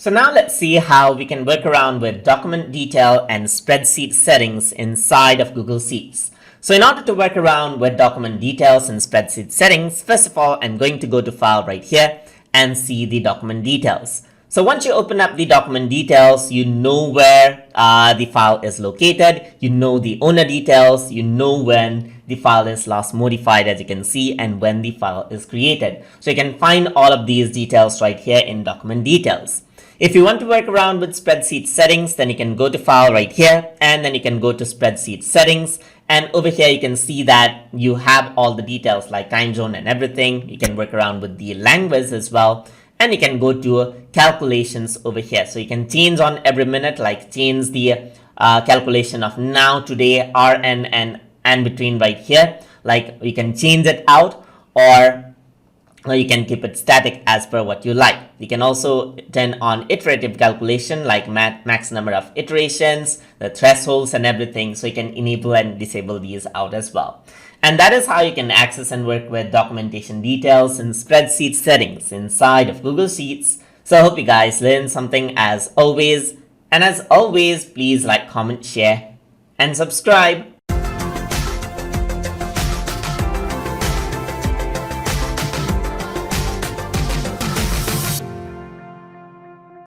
So now let's see how we can work around with document detail and spreadsheet settings inside of Google Sheets. So in order to work around with document details and spreadsheet settings, first of all, I'm going to go to File right here and see the document details. So once you open up the document details, you know where the file is located, you know the owner details, you know when the file is last modified, as you can see, and when the file is created. So you can find all of these details right here in document details. If you want to work around with spreadsheet settings, then you can go to File right here, and then you can go to Spreadsheet Settings. And over here, you can see that you have all the details like time zone and everything. You can work around with the language as well. And you can go to calculations over here. So you can change on every minute, like change the calculation of now, today, RN, and between right here. Like you can change it out, or you can keep it static as per what you like. You can also turn on iterative calculation, like max number of iterations, the thresholds and everything. So you can enable and disable these out as well. And that is how you can access and work with documentation details and spreadsheet settings inside of Google Sheets. So I hope you guys learned something as always. And as always, please like, comment, share, and subscribe.